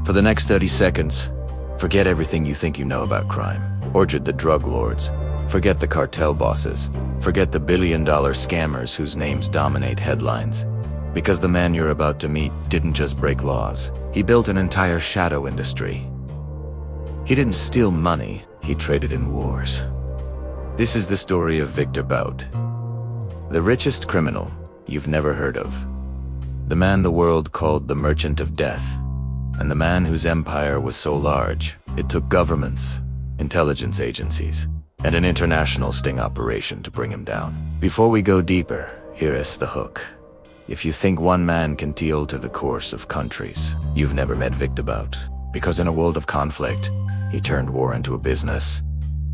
For the next 30 seconds, forget everything you think you know about crime. Forget the drug lords. Forget the cartel bosses. Forget the billion-dollar scammers whose names dominate headlines. Because the man you're about to meet didn't just break laws. He built an entire shadow industry. He didn't steal money, he traded in wars. This is the story of Viktor Bout, the richest criminal you've never heard of. The man the world called the Merchant of Death, and the man whose empire was so large, it took governments, intelligence agencies, and an international sting operation to bring him down. Before we go deeper, here is the hook. If you think one man can alter the course of countries, you've never met Viktor Bout. Because in a world of conflict, he turned war into a business,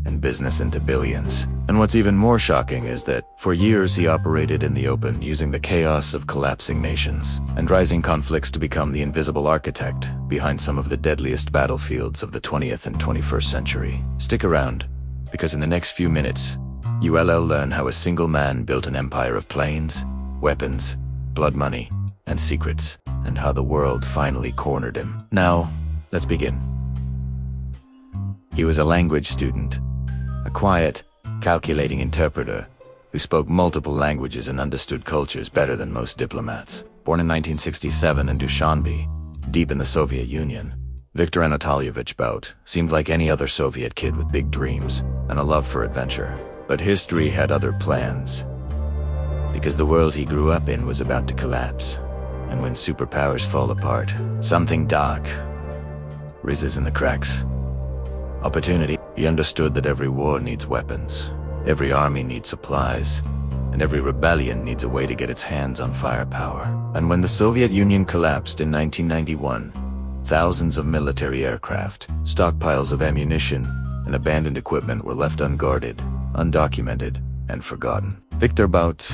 and business into billions. And what's even more shocking is that, for years he operated in the open, using the chaos of collapsing nations and rising conflicts to become the invisible architect behind some of the deadliest battlefields of the 20th and 21st century. Stick around, because in the next few minutes, you will learn how a single man built an empire of planes, weapons, blood money, and secrets, and how the world finally cornered him. Now, let's begin. He was a language student, a quiet, calculating interpreter who spoke multiple languages and understood cultures better than most diplomats. Born in 1967 in Dushanbe, deep in the Soviet Union, Viktor Anatolyevich Bout seemed like any other Soviet kid with big dreams and a love for adventure. But history had other plans. Because the world he grew up in was about to collapse, and when superpowers fall apart, something dark rises in the cracks. Opportunity. He understood that every war needs weapons, every army needs supplies, and every rebellion needs a way to get its hands on firepower. And when the Soviet Union collapsed in 1991, thousands of military aircraft, stockpiles of ammunition, and abandoned equipment were left unguarded, undocumented, and forgotten. Viktor Bout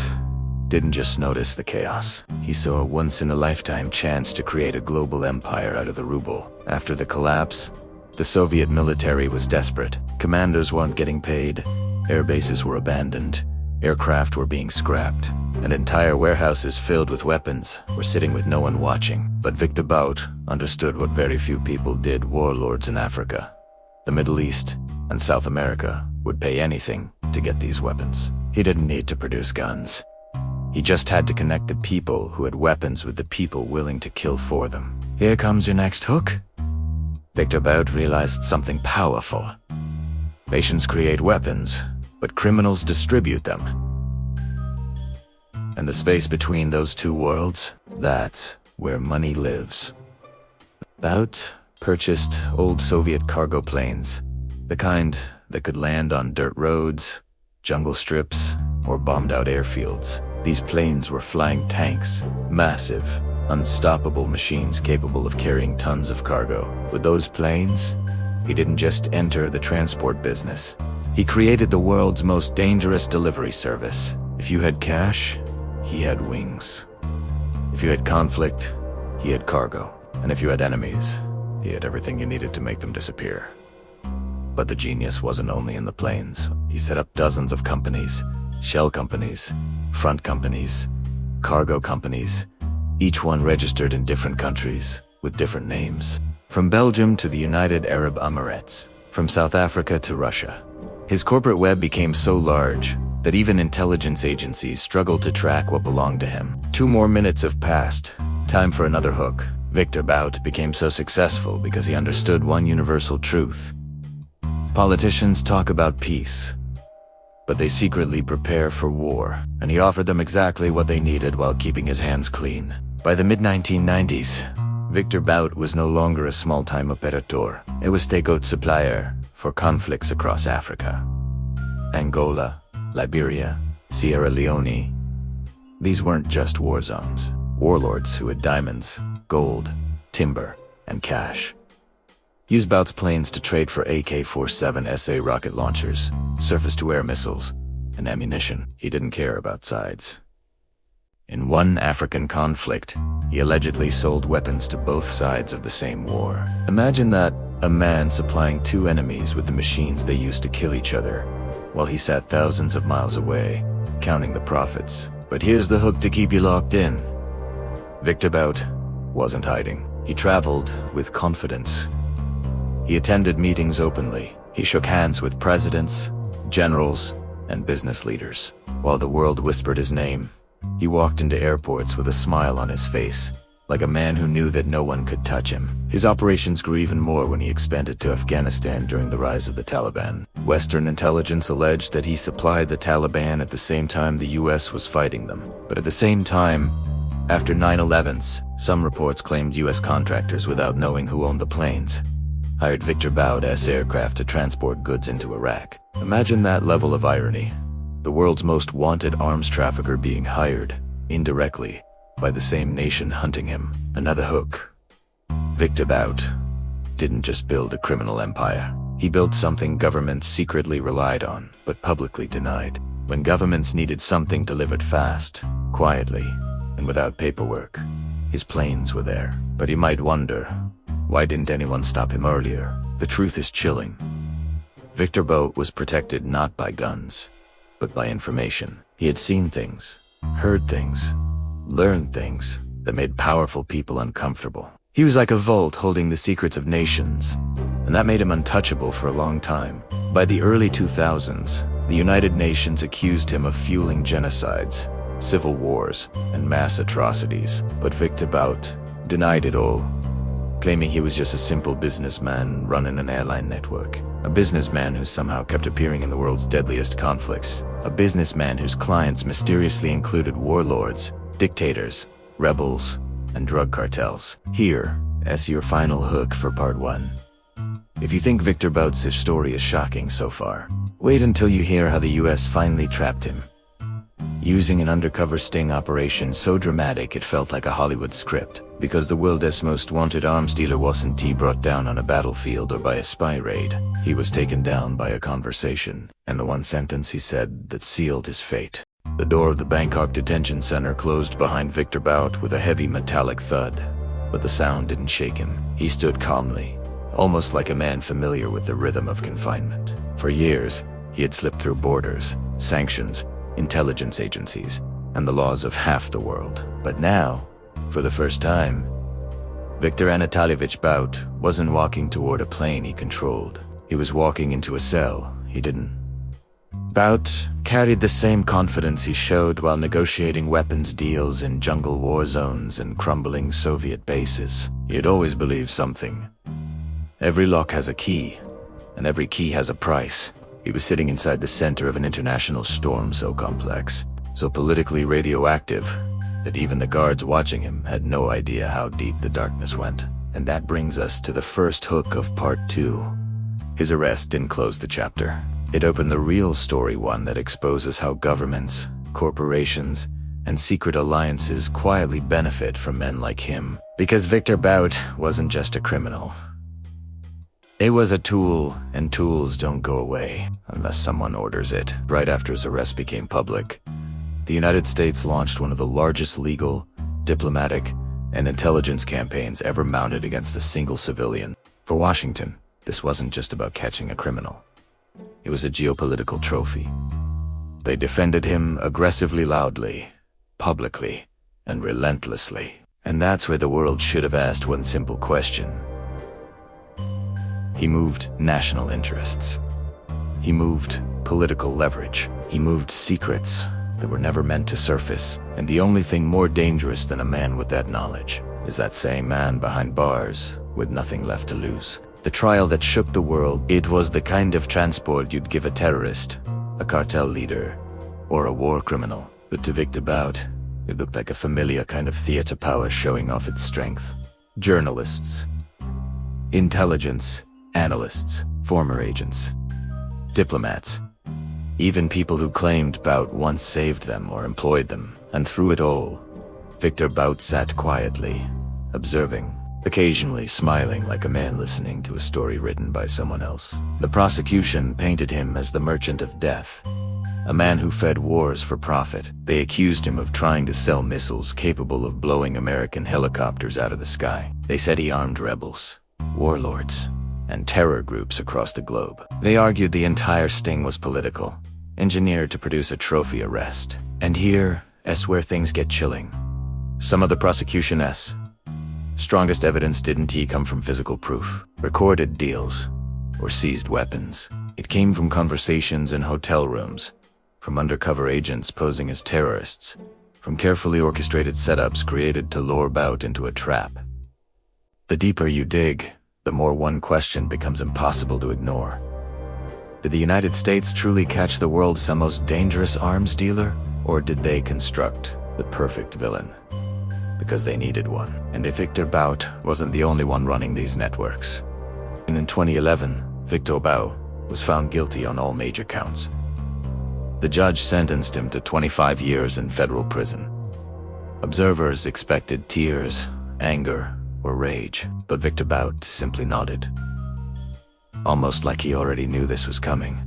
didn't just notice the chaos. He saw a once-in-a-lifetime chance to create a global empire out of the ruble. After the collapse, the Soviet military was desperate. Commanders weren't getting paid, air bases were abandoned, aircraft were being scrapped, and entire warehouses filled with weapons were sitting with no one watching. But Viktor Bout understood what very few people did. Warlords in Africa, the Middle East, and South America would pay anything to get these weapons. He didn't need to produce guns. He just had to connect the people who had weapons with the people willing to kill for them. Here comes your next hook. Viktor Bout realized something powerful. Nations create weapons, but criminals distribute them. And the space between those two worlds, that's where money lives. Bout purchased old Soviet cargo planes, the kind that could land on dirt roads, jungle strips, or bombed-out airfields. These planes were flying tanks, massive, unstoppable machines capable of carrying tons of cargo. With those planes, he didn't just enter the transport business. He created the world's most dangerous delivery service. If you had cash, he had wings. If you had conflict, he had cargo. And if you had enemies, he had everything you needed to make them disappear. But the genius wasn't only in the planes. He set up dozens of companies, shell companies, front companies, cargo companies, each one registered in different countries with different names. From Belgium to the United Arab Emirates, from South Africa to Russia. His corporate web became so large that even intelligence agencies struggled to track what belonged to him. 2 more minutes have passed. Time for another hook. Viktor Bout became so successful because he understood one universal truth. Politicians talk about peace, but they secretly prepare for war, and he offered them exactly what they needed while keeping his hands clean. By the mid-1990s, Viktor Bout was no longer a small-time operator. It was takeout supplier for conflicts across Africa. Angola, Liberia, Sierra Leone. These weren't just war zones. Warlords who had diamonds, gold, timber, and cash used Bout's planes to trade for AK-47 SA rocket launchers, surface-to-air missiles, and ammunition. He didn't care about sides. In one African conflict, he allegedly sold weapons to both sides of the same war. Imagine that, a man supplying 2 enemies with the machines they used to kill each other, while he sat thousands of miles away, counting the profits. But here's the hook to keep you locked in. Viktor Bout wasn't hiding. He traveled with confidence. He attended meetings openly. He shook hands with presidents, generals, and business leaders. While the world whispered his name, he walked into airports with a smile on his face, like a man who knew that no one could touch him. His operations grew even more when he expanded to Afghanistan during the rise of the Taliban. Western intelligence alleged that he supplied the Taliban at the same time the US was fighting them. But at the same time, after 9/11s, some reports claimed US contractors, without knowing who owned the planes, hired Viktor Bout's aircraft to transport goods into Iraq. Imagine that level of irony. The world's most wanted arms trafficker being hired, indirectly, by the same nation hunting him. Another hook. Viktor Bout didn't just build a criminal empire. He built something governments secretly relied on, but publicly denied. When governments needed something delivered fast, quietly, and without paperwork, his planes were there. But you might wonder, why didn't anyone stop him earlier? The truth is chilling. Viktor Bout was protected not by guns, but by information. He had seen things, heard things, learned things that made powerful people uncomfortable. He was like a vault holding the secrets of nations, and that made him untouchable for a long time. By the early 2000s, the United Nations accused him of fueling genocides, civil wars, and mass atrocities. But Viktor Bout denied it all, claiming he was just a simple businessman running an airline network. A businessman who somehow kept appearing in the world's deadliest conflicts. A businessman whose clients mysteriously included warlords, dictators, rebels, and drug cartels. Here is your final hook for part 1. If you think Viktor Bout's story is shocking so far, wait until you hear how the US finally trapped him. Using an undercover sting operation so dramatic it felt like a Hollywood script. Because the world's most wanted arms dealer wasn't brought down on a battlefield or by a spy raid. He was taken down by a conversation, and the one sentence he said that sealed his fate. The door of the Bangkok detention center closed behind Viktor Bout with a heavy metallic thud, but the sound didn't shake him. He stood calmly, almost like a man familiar with the rhythm of confinement. For years, he had slipped through borders, sanctions, intelligence agencies, and the laws of half the world. But now, for the first time, Viktor Anatolyevich Bout wasn't walking toward a plane he controlled. He was walking into a cell he didn't. Bout carried the same confidence he showed while negotiating weapons deals in jungle war zones and crumbling Soviet bases. He had always believed something. Every lock has a key, and every key has a price. He was sitting inside the center of an international storm so complex, so politically radioactive, that even the guards watching him had no idea how deep the darkness went. And that brings us to the first hook of part 2. His arrest didn't close the chapter. It opened the real story, one that exposes how governments, corporations, and secret alliances quietly benefit from men like him. Because Viktor Bout wasn't just a criminal. It was a tool, and tools don't go away unless someone orders it. Right after his arrest became public, the United States launched one of the largest legal, diplomatic, and intelligence campaigns ever mounted against a single civilian. For Washington, this wasn't just about catching a criminal. It was a geopolitical trophy. They defended him aggressively, loudly, publicly, and relentlessly. And that's where the world should have asked one simple question. He moved national interests. He moved political leverage. He moved secrets that were never meant to surface. And the only thing more dangerous than a man with that knowledge is that same man behind bars with nothing left to lose. The trial that shook the world, it was the kind of transport you'd give a terrorist, a cartel leader, or a war criminal. But to Viktor Bout, it looked like a familiar kind of theater power showing off its strength. Journalists, intelligence analysts, former agents, diplomats, even people who claimed Bout once saved them or employed them. And through it all, Viktor Bout sat quietly, observing, occasionally smiling like a man listening to a story written by someone else. The prosecution painted him as the merchant of death, a man who fed wars for profit. They accused him of trying to sell missiles capable of blowing American helicopters out of the sky. They said he armed rebels, warlords, and terror groups across the globe. They argued the entire sting was political, engineered to produce a trophy arrest. And here is where things get chilling. Some of the prosecution Strongest evidence didn't come from physical proof, recorded deals, or seized weapons. It came from conversations in hotel rooms, from undercover agents posing as terrorists, from carefully orchestrated setups created to lure Bout into a trap. The deeper you dig, the more one question becomes impossible to ignore. Did the United States truly catch the world's most dangerous arms dealer? Or did they construct the perfect villain? Because they needed one. And if Viktor Bout wasn't the only one running these networks. And in 2011, Viktor Bout was found guilty on all major counts. The judge sentenced him to 25 years in federal prison. Observers expected tears, anger, or rage, but Viktor Bout simply nodded. Almost like he already knew this was coming.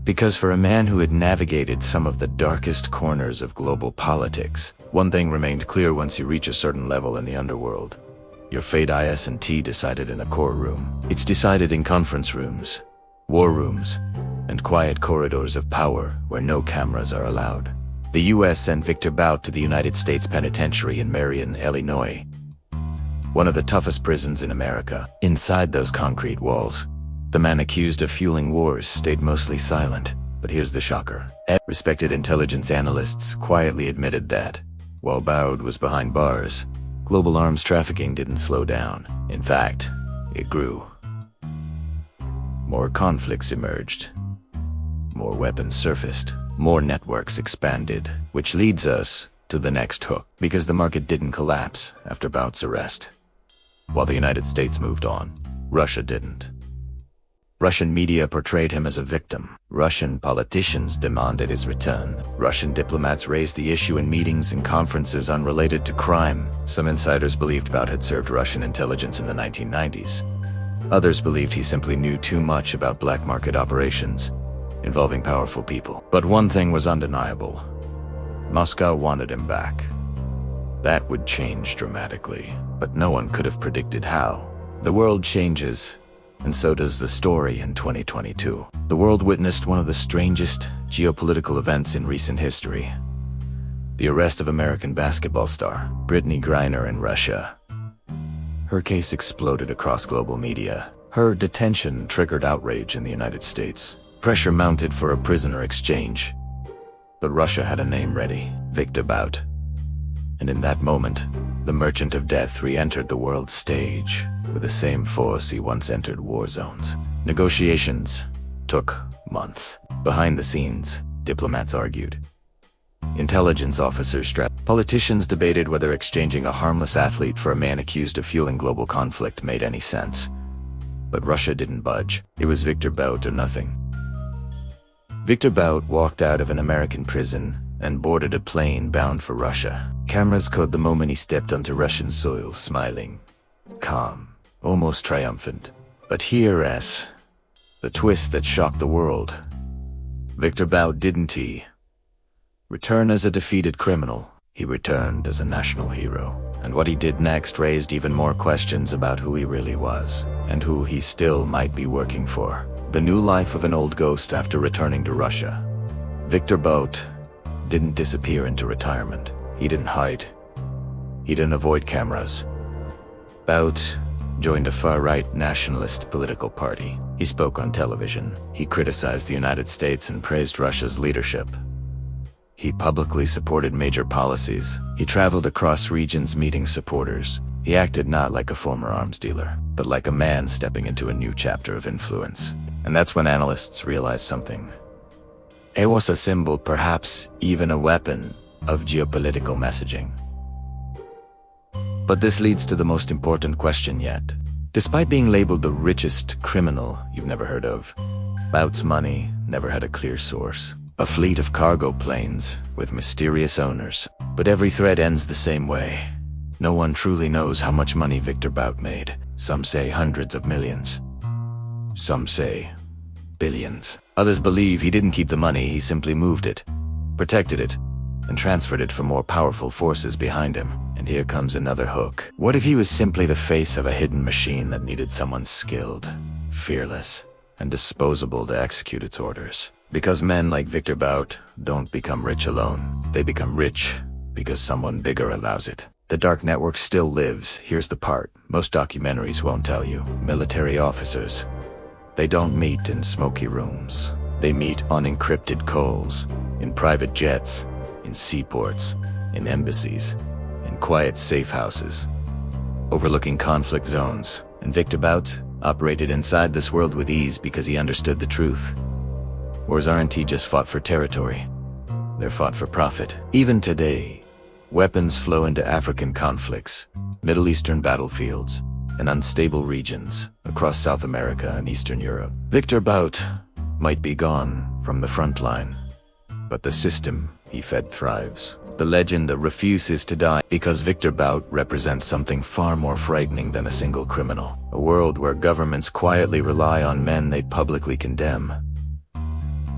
Because for a man who had navigated some of the darkest corners of global politics, one thing remained clear: once you reach a certain level in the underworld, your fate isn't decided in a courtroom. It's decided in conference rooms, war rooms, and quiet corridors of power where no cameras are allowed. The US sent Viktor Bout to the United States Penitentiary in Marion, Illinois, one of the toughest prisons in America. Inside those concrete walls, the man accused of fueling wars stayed mostly silent. But here's the shocker. Respected intelligence analysts quietly admitted that, while Bout was behind bars, global arms trafficking didn't slow down. In fact, it grew. More conflicts emerged. More weapons surfaced. More networks expanded. Which leads us to the next hook. Because the market didn't collapse after Bout's arrest. While the United States moved on, Russia didn't. Russian media portrayed him as a victim. Russian politicians demanded his return. Russian diplomats raised the issue in meetings and conferences unrelated to crime. Some insiders believed Bout had served Russian intelligence in the 1990s. Others believed he simply knew too much about black market operations involving powerful people. But one thing was undeniable. Moscow wanted him back. That would change dramatically, but no one could have predicted how. The world changes, and so does the story in 2022. The world witnessed one of the strangest geopolitical events in recent history. The arrest of American basketball star Brittany Griner in Russia. Her case exploded across global media. Her detention triggered outrage in the United States. Pressure mounted for a prisoner exchange. But Russia had a name ready: Viktor Bout. And in that moment, the Merchant of Death re-entered the world stage with the same force he once entered war zones. Negotiations took months. Behind the scenes, diplomats argued. Intelligence officers strapped. Politicians debated whether exchanging a harmless athlete for a man accused of fueling global conflict made any sense. But Russia didn't budge. It was Viktor Bout or nothing. Viktor Bout walked out of an American prison and boarded a plane bound for Russia. Cameras caught the moment he stepped onto Russian soil, smiling, calm, almost triumphant. But here's the twist that shocked the world. Viktor Bout didn't return as a defeated criminal. He returned as a national hero. And what he did next raised even more questions about who he really was, and who he still might be working for. The new life of an old ghost after returning to Russia. Viktor Bout didn't disappear into retirement. He didn't hide. He didn't avoid cameras. Bout joined a far-right nationalist political party. He spoke on television. He criticized the United States and praised Russia's leadership. He publicly supported major policies. He traveled across regions meeting supporters. He acted not like a former arms dealer, but like a man stepping into a new chapter of influence. And that's when analysts realized something. It was a symbol, perhaps even a weapon, of geopolitical messaging. But this leads to the most important question yet. Despite being labeled the richest criminal you've never heard of, Bout's money never had a clear source. A fleet of cargo planes with mysterious owners. But every thread ends the same way. No one truly knows how much money Viktor Bout made. Some say hundreds of millions. Some say billions. Others believe he didn't keep the money, he simply moved it, protected it, and transferred it for more powerful forces behind him. And here comes another hook. What if he was simply the face of a hidden machine that needed someone skilled, fearless, and disposable to execute its orders? Because men like Viktor Bout don't become rich alone. They become rich because someone bigger allows it. The dark network still lives. Here's the part most documentaries won't tell you. Military officers. They don't meet in smoky rooms. They meet on encrypted calls, in private jets, in seaports, in embassies, in quiet safe houses, overlooking conflict zones. And Viktor Bout operated inside this world with ease because he understood the truth. Wars aren't just fought for territory. They're fought for profit. Even today, weapons flow into African conflicts, Middle Eastern battlefields, and unstable regions across South America and Eastern Europe. Viktor Bout might be gone from the front line, but the system he fed thrives. The legend that refuses to die, because Viktor Bout represents something far more frightening than a single criminal. A world where governments quietly rely on men they publicly condemn.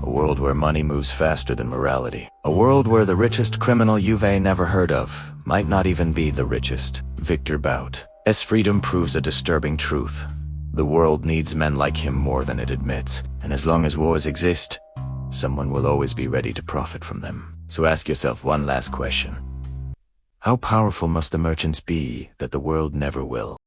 A world where money moves faster than morality. A world where the richest criminal you've never heard of might not even be the richest. Viktor Bout's freedom proves a disturbing truth. The world needs men like him more than it admits, and as long as wars exist, someone will always be ready to profit from them. So ask yourself one last question. How powerful must the merchants be that the world never will?